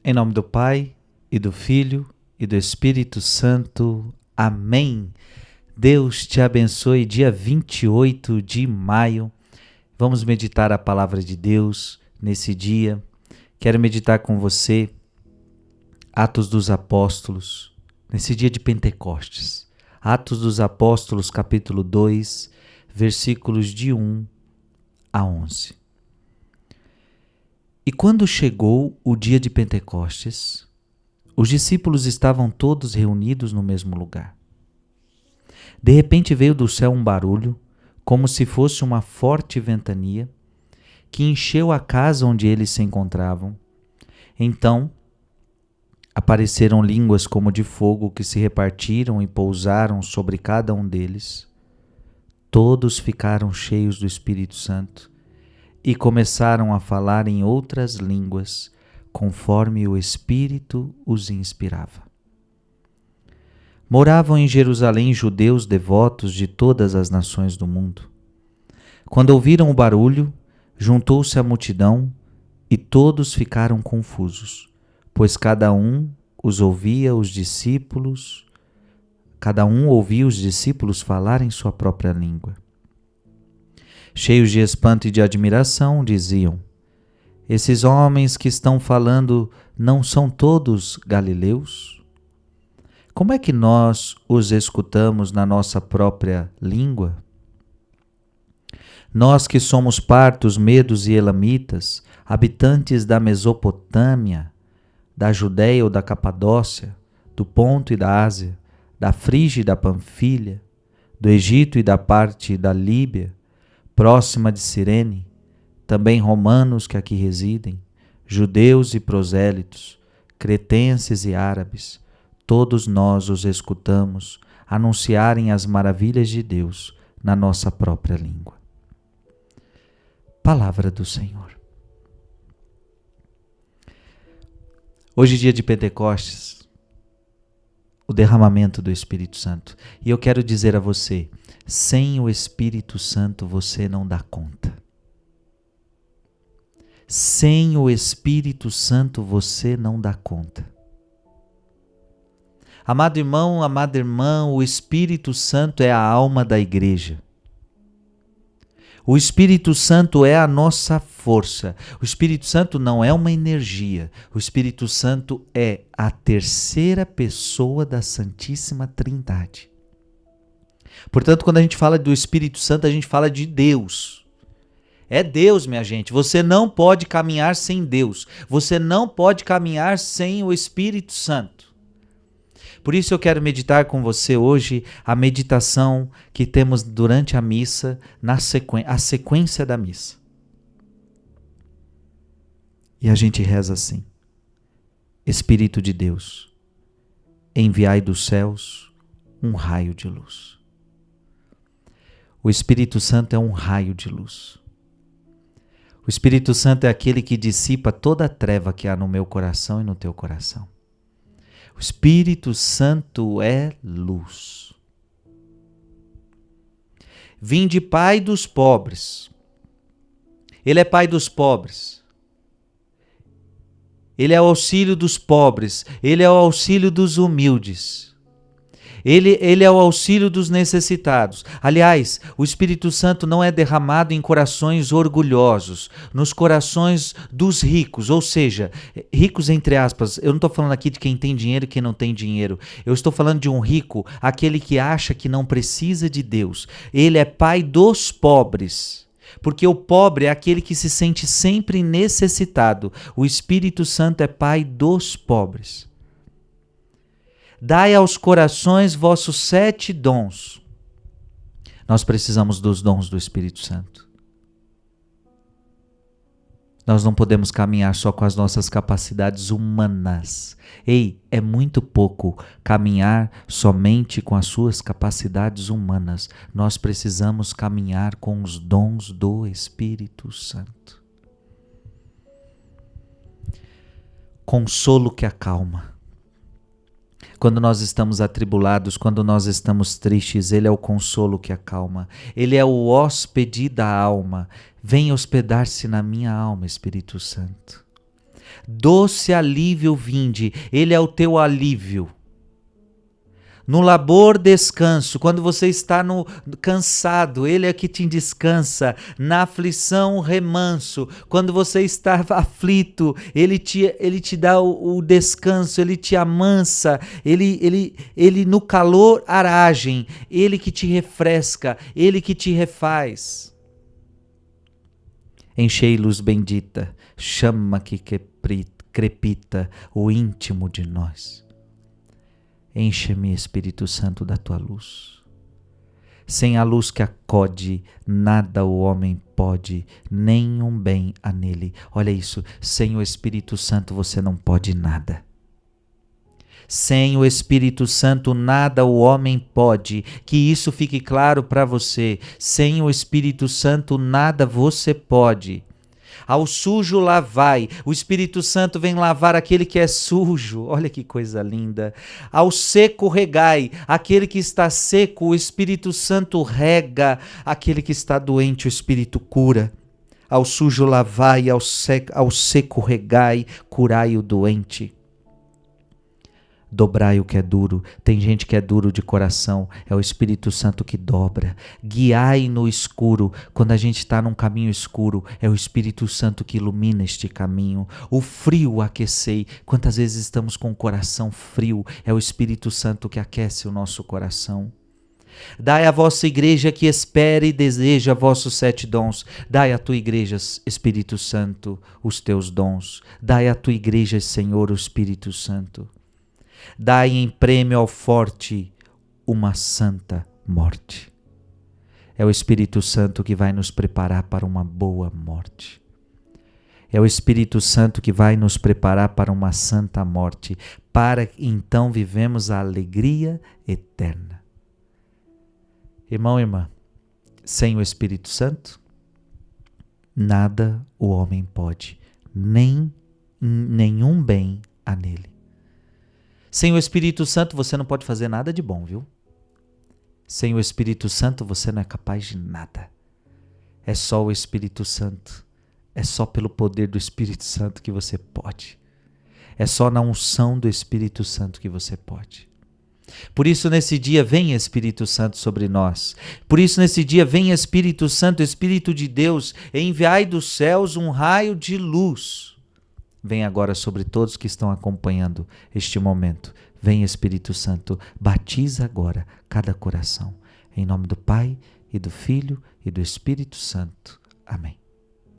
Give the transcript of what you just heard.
Em nome do Pai, e do Filho, e do Espírito Santo. Amém. Deus te abençoe. Dia 28 de maio. Vamos meditar a palavra de Deus nesse dia. Quero meditar com você Atos dos Apóstolos, nesse dia de Pentecostes. Atos dos Apóstolos, capítulo 2, versículos de 1 a 11. E quando chegou o dia de Pentecostes, os discípulos estavam todos reunidos no mesmo lugar. De repente veio do céu um barulho, como se fosse uma forte ventania, que encheu a casa onde eles se encontravam. Então apareceram línguas como de fogo que se repartiram e pousaram sobre cada um deles. Todos ficaram cheios do Espírito Santo e começaram a falar em outras línguas, conforme o Espírito os inspirava. Moravam em Jerusalém judeus devotos de todas as nações do mundo. Quando ouviram o barulho, juntou-se a multidão e todos ficaram confusos, pois cada um ouvia os discípulos falar em sua própria língua. Cheios de espanto e de admiração, diziam: esses homens que estão falando não são todos galileus? Como é que nós os escutamos na nossa própria língua? Nós que somos partos, medos e elamitas, habitantes da Mesopotâmia, da Judéia ou da Capadócia, do Ponto e da Ásia, da Frígia e da Panfilha, do Egito e da parte da Líbia, próxima de Cirene, também romanos que aqui residem, judeus e prosélitos, cretenses e árabes, todos nós os escutamos anunciarem as maravilhas de Deus na nossa própria língua. Palavra do Senhor. Hoje, dia de Pentecostes, o derramamento do Espírito Santo. E eu quero dizer a você, sem o Espírito Santo você não dá conta. Sem o Espírito Santo você não dá conta. Amado irmão, amada irmã, o Espírito Santo é a alma da igreja. O Espírito Santo é a nossa força. O Espírito Santo não é uma energia. O Espírito Santo é a terceira pessoa da Santíssima Trindade. Portanto, quando a gente fala do Espírito Santo, a gente fala de Deus. É Deus, minha gente. Você não pode caminhar sem Deus. Você não pode caminhar sem o Espírito Santo. Por isso eu quero meditar com você hoje a meditação que temos durante a missa, a sequência da missa. E a gente reza assim: Espírito de Deus, enviai dos céus um raio de luz. O Espírito Santo é um raio de luz. O Espírito Santo é aquele que dissipa toda a treva que há no meu coração e no teu coração. O Espírito Santo é luz. Vinde, Pai dos pobres. Ele é Pai dos pobres. Ele é o auxílio dos pobres. Ele é o auxílio dos humildes. Ele é o auxílio dos necessitados. Aliás, o Espírito Santo não é derramado em corações orgulhosos, nos corações dos ricos, ou seja, ricos entre aspas. Eu não estou falando aqui de quem tem dinheiro e quem não tem dinheiro. Eu estou falando de um rico, aquele que acha que não precisa de Deus. Ele é Pai dos pobres. Porque o pobre é aquele que se sente sempre necessitado. O Espírito Santo é Pai dos pobres. Dai aos corações vossos 7 dons. Nós precisamos dos dons do Espírito Santo. Nós não podemos caminhar só com as nossas capacidades humanas. Ei, é muito pouco caminhar somente com as suas capacidades humanas. Nós precisamos caminhar com os dons do Espírito Santo. Consolo que acalma. Quando nós estamos atribulados, quando nós estamos tristes, Ele é o consolo que acalma. Ele é o hóspede da alma. Vem hospedar-se na minha alma, Espírito Santo. Doce alívio vinde, Ele é o teu alívio. No labor, descanso. Quando você está cansado, Ele é que te descansa. Na aflição, remanso. Quando você está aflito, Ele te dá o descanso, Ele te amansa. Ele no calor, aragem. Ele que te refresca, Ele que te refaz. Enchei luz bendita, chama que crepita o íntimo de nós. Enche-me, Espírito Santo, da tua luz. Sem a luz que acode, nada o homem pode, nenhum bem há nele. Olha isso, sem o Espírito Santo você não pode nada. Sem o Espírito Santo nada o homem pode. Que isso fique claro para você. Sem o Espírito Santo nada você pode. Ao sujo lavai, o Espírito Santo vem lavar aquele que é sujo, olha que coisa linda. Ao seco regai, aquele que está seco, o Espírito Santo rega, aquele que está doente, o Espírito cura. Ao sujo lavai, ao seco regai, curai o doente. Dobrai o que é duro. Tem gente que é duro de coração, é o Espírito Santo que dobra. Guiai no escuro. Quando a gente está num caminho escuro, é o Espírito Santo que ilumina este caminho. O frio aquecei. Quantas vezes estamos com o coração frio, é o Espírito Santo que aquece o nosso coração. Dai à vossa igreja que espere e deseja vossos 7 dons. Dai à tua igreja, Espírito Santo, os teus dons. Dai à tua igreja, Senhor, o Espírito Santo. Dai em prêmio ao forte uma santa morte. É o Espírito Santo que vai nos preparar para uma boa morte. É o Espírito Santo que vai nos preparar para uma santa morte, para que então vivemos a alegria eterna. Irmão e irmã, sem o Espírito Santo, nada o homem pode, nem nenhum bem há nele. Sem o Espírito Santo você não pode fazer nada de bom, viu? Sem o Espírito Santo você não é capaz de nada. É só o Espírito Santo. É só pelo poder do Espírito Santo que você pode. É só na unção do Espírito Santo que você pode. Por isso nesse dia vem Espírito Santo sobre nós. Por isso nesse dia vem Espírito Santo, Espírito de Deus, enviai dos céus um raio de luz. Vem agora sobre todos que estão acompanhando este momento. Vem Espírito Santo, batiza agora cada coração. Em nome do Pai, e do Filho, e do Espírito Santo. Amém.